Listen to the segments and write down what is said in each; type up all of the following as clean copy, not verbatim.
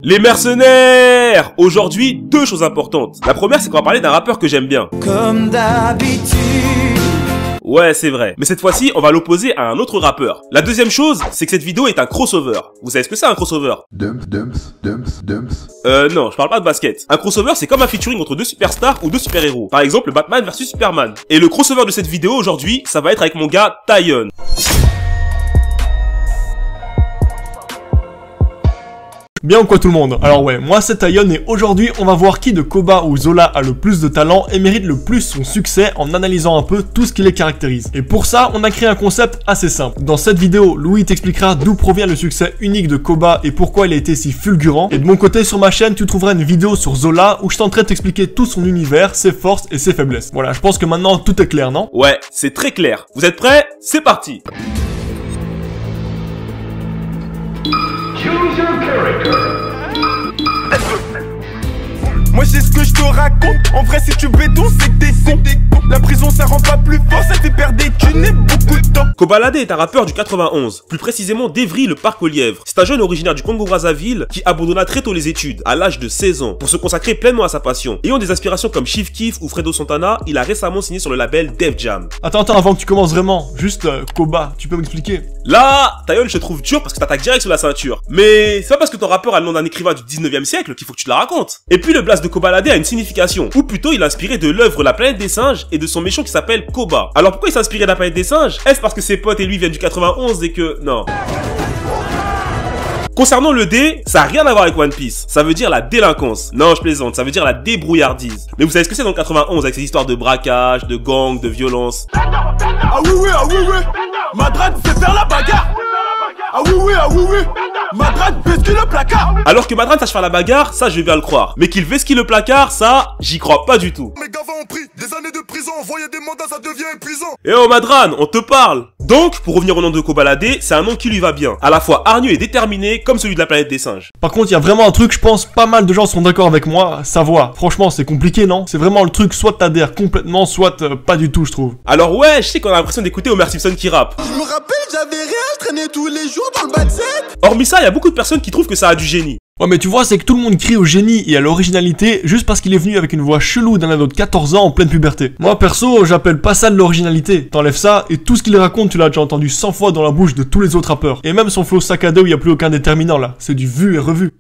Les mercenaires! Aujourd'hui, deux choses importantes. La première, c'est qu'on va parler d'un rappeur que j'aime bien. Comme d'habitude. Ouais, c'est vrai. Mais cette fois-ci, on va l'opposer à un autre rappeur. La deuxième chose, c'est que cette vidéo est un crossover. Vous savez ce que c'est un crossover? Dumps. Non, je parle pas de basket. Un crossover, c'est comme un featuring entre deux superstars ou deux super-héros. Par exemple, Batman versus Superman. Et le crossover de cette vidéo aujourd'hui, ça va être avec mon gars, Taïon. Bien ou quoi tout le monde? Alors ouais, moi c'est Taïon et aujourd'hui on va voir qui de Koba ou Zola a le plus de talent et mérite le plus son succès en analysant un peu tout ce qui les caractérise. Et pour ça, on a créé un concept assez simple. Dans cette vidéo, Louis t'expliquera d'où provient le succès unique de Koba et pourquoi il a été si fulgurant. Et de mon côté sur ma chaîne, tu trouveras une vidéo sur Zola où je tenterai de t'expliquer tout son univers, ses forces et ses faiblesses. Voilà, je pense que maintenant tout est clair, non? Ouais, c'est très clair. Vous êtes prêts? C'est parti! Moi j'ai ce que je te raconte. En vrai si tu béton c'est que t'es con. La prison ça rend pas plus fort, ça fait perdre des thunes et beaucoup de temps. Kobalade est un rappeur du 91, plus précisément d'Evry le Parc aux Lièvres. C'est un jeune originaire du Congo-Brazzaville qui abandonna très tôt les études, à l'âge de 16 ans, pour se consacrer pleinement à sa passion. Ayant des aspirations comme Chief Keef ou Fredo Santana, il a récemment signé sur le label Def Jam. Attends, avant que tu commences vraiment, juste Koba, tu peux m'expliquer? Là, Taïon, je te trouve dur parce que t'attaques direct sur la ceinture. Mais c'est pas parce que ton rappeur a le nom d'un écrivain du 19e siècle qu'il faut que tu te la racontes. Et puis le blast de Kobalade a une signification, ou plutôt il est inspiré de l'œuvre La Planète des Singes et de son méchant qui s'appelle Koba. Alors pourquoi il s'est inspiré de La Planète des Singes? Est-ce parce que ses potes et lui viennent du 91 et que... Non. Concernant le D, ça a rien à voir avec One Piece. Ça veut dire la délinquance. Non, je plaisante, ça veut dire la débrouillardise. Mais vous savez ce que c'est dans le 91 avec ces histoires de braquage, de gang, de violence? Ah oui, Madrid fait faire la bagarre. Ah oui, Madrid vesquille le placard. Alors que Madran sache faire la bagarre, ça je vais bien le croire. Mais qu'il vesquille le placard, ça, j'y crois pas du tout. Mes gars ont pris des années de prison, envoyer des mandats ça devient épuisant. Eh oh Madran, on te parle. Donc, pour revenir au nom de Kobalade, c'est un nom qui lui va bien. À la fois hargneux et déterminé, comme celui de La Planète des Singes. Par contre, il y a vraiment un truc, je pense, pas mal de gens sont d'accord avec moi, sa voix. Franchement, c'est compliqué, non? C'est vraiment le truc, soit t'adhères complètement, soit pas du tout, je trouve. Alors ouais, je sais qu'on a l'impression d'écouter Homer Simpson qui rappe. Je me rappelle, j'avais rien, je traînais tous les jours dans le bas de set. Hormis ça, il y a beaucoup de personnes qui trouvent que ça a du génie. Ouais mais tu vois, c'est que tout le monde crie au génie et à l'originalité juste parce qu'il est venu avec une voix chelou d'un ado de 14 ans en pleine puberté. Moi perso, j'appelle pas ça de l'originalité. T'enlèves ça et tout ce qu'il raconte, tu l'as déjà entendu 100 fois dans la bouche de tous les autres rappeurs. Et même son flow sac à dos où il y a plus aucun déterminant là. C'est du vu et revu.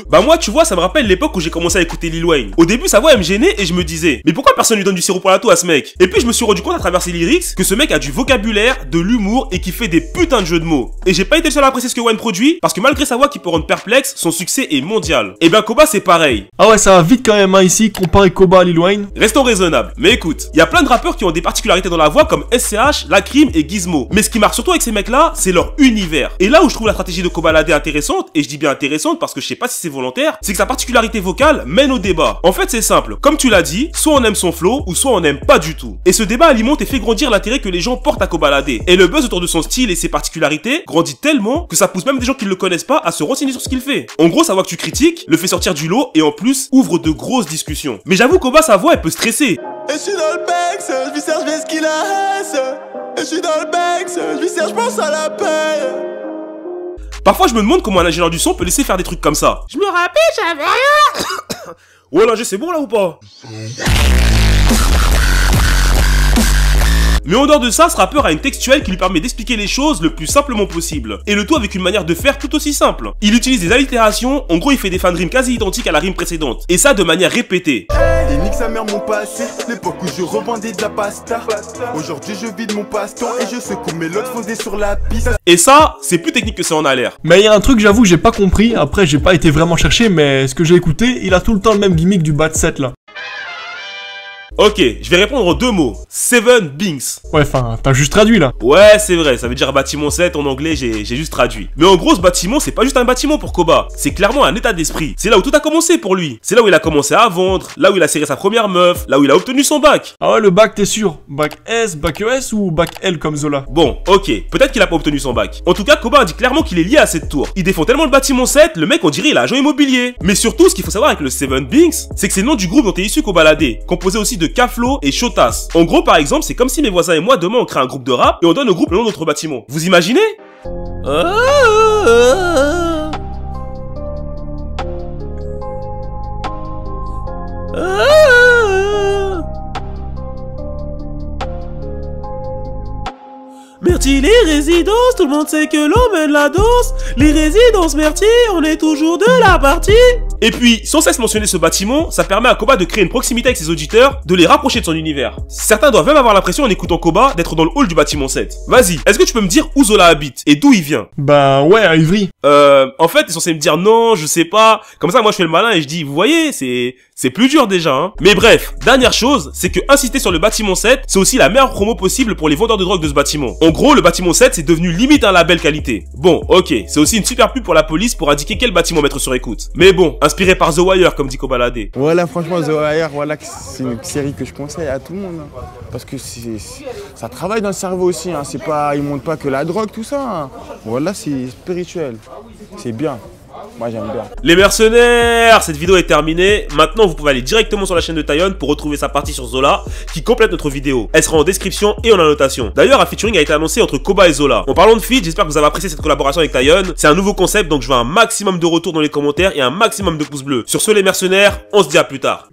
Bah moi tu vois, ça me rappelle l'époque où j'ai commencé à écouter Lil Wayne. Au début sa voix elle me gênait et je me disais mais pourquoi personne lui donne du sirop pour la toux à ce mec? Et puis je me suis rendu compte à travers ses lyrics que ce mec a du vocabulaire, de l'humour et qui fait des putains de jeux de mots. Et j'ai pas été le seul à apprécier ce que Wayne produit parce que malgré sa voix qui peut rendre perplexe, son succès est mondial. Et bien Koba c'est pareil. Ah ouais, ça va vite quand même hein, ici, comparer Koba à Lil Wayne. Restons raisonnables. Mais écoute, il y a plein de rappeurs qui ont des particularités dans la voix comme SCH, Lacrim et Gizmo. Mais ce qui marche surtout avec ces mecs là, c'est leur univers. Et là où je trouve la stratégie de Kobalade intéressante, et je dis bien intéressante parce que je sais pas si c'est volontaire, c'est que sa particularité vocale mène au débat. En fait c'est simple, comme tu l'as dit, soit on aime son flow, ou soit on n'aime pas du tout. Et ce débat alimente et fait grandir l'intérêt que les gens portent à Kobalade. Et le buzz autour de son style et ses particularités grandit tellement que ça pousse même des gens qui ne le connaissent pas à se renseigner sur ce qu'il fait. En gros, sa voix que tu critiques le fait sortir du lot et en plus ouvre de grosses discussions. Mais j'avoue Koba, sa voix elle peut stresser. Et je suis dans le Banks, je lui sers, je vais ce qu'il a. Et je suis dans le Banks, je lui sers, je pense à la paix. Parfois je me demande comment un ingénieur du son peut laisser faire des trucs comme ça. Je me rappelle, j'avais rien. Ouais là, c'est bon là ou pas? Mais en dehors de ça, ce rappeur a une textuelle qui lui permet d'expliquer les choses le plus simplement possible. Et le tout avec une manière de faire tout aussi simple. Il utilise des allitérations, en gros il fait des fins de rime quasi identiques à la rime précédente. Et ça de manière répétée. Et nique sa mère mon passé, l'époque où je revendais de la pasta. Aujourd'hui je vide mon passe-temps et je secoue mes lots fondés sur la piste. Et ça, c'est plus technique que ça en a l'air. Mais il y a un truc, j'avoue, j'ai pas compris. Après, j'ai pas été vraiment chercher, mais ce que j'ai écouté, il a tout le temps le même gimmick du bas de set là. Ok, je vais répondre en deux mots. Seven Binks. Ouais, enfin, t'as juste traduit là. Ouais, c'est vrai, ça veut dire bâtiment 7 en anglais, j'ai juste traduit. Mais en gros, ce bâtiment, c'est pas juste un bâtiment pour Koba. C'est clairement un état d'esprit. C'est là où tout a commencé pour lui. C'est là où il a commencé à vendre, là où il a serré sa première meuf, là où il a obtenu son bac. Ah ouais, le bac, t'es sûr? Bac S, bac ES ou bac L comme Zola? Bon, ok, peut-être qu'il a pas obtenu son bac. En tout cas, Koba a dit clairement qu'il est lié à cette tour. Il défend tellement le bâtiment 7, le mec on dirait il a agent immobilier. Mais surtout, ce qu'il faut savoir avec le Seven Binks, c'est que c'est le nom du groupe dont est issu Kobalade, composé aussi de Kaflo et Chotas. En gros, par exemple, c'est comme si mes voisins et moi demain on crée un groupe de rap et on donne au groupe le nom de notre bâtiment. Vous imaginez? Myrtille, les résidences, tout le monde sait que l'on mène la danse. Les résidences Myrtille, on est toujours de la partie. Et puis, sans cesse mentionner ce bâtiment, ça permet à Koba de créer une proximité avec ses auditeurs, de les rapprocher de son univers. Certains doivent même avoir l'impression en écoutant Koba d'être dans le hall du bâtiment 7. Vas-y, est-ce que tu peux me dire où Zola habite et d'où il vient? Bah ouais, à Ivry. En fait, t'es censé me dire non, je sais pas. Comme ça, moi je fais le malin et je dis, vous voyez, c'est plus dur déjà, hein. Mais bref, dernière chose, c'est que insister sur le bâtiment 7, c'est aussi la meilleure promo possible pour les vendeurs de drogue de ce bâtiment. En gros, le bâtiment 7, c'est devenu limite un label qualité. Bon, ok, c'est aussi une super pub pour la police pour indiquer quel bâtiment mettre sur écoute. Mais bon, inspiré par The Wire, comme dit Kobalade. Voilà, franchement, The Wire, voilà, c'est une série que je conseille à tout le monde. Hein. Parce que ça travaille dans le cerveau aussi, hein. C'est pas, ils montrent pas que la drogue, tout ça. Hein. Voilà, c'est spirituel. C'est bien. Moi j'aime bien. Les mercenaires, cette vidéo est terminée. Maintenant vous pouvez aller directement sur la chaîne de Taïon pour retrouver sa partie sur Zola qui complète notre vidéo. Elle sera en description et en annotation. D'ailleurs un featuring a été annoncé entre Koba et Zola. En parlant de feat, j'espère que vous avez apprécié cette collaboration avec Taïon. C'est un nouveau concept donc je veux un maximum de retours dans les commentaires et un maximum de pouces bleus. Sur ce les mercenaires, on se dit à plus tard.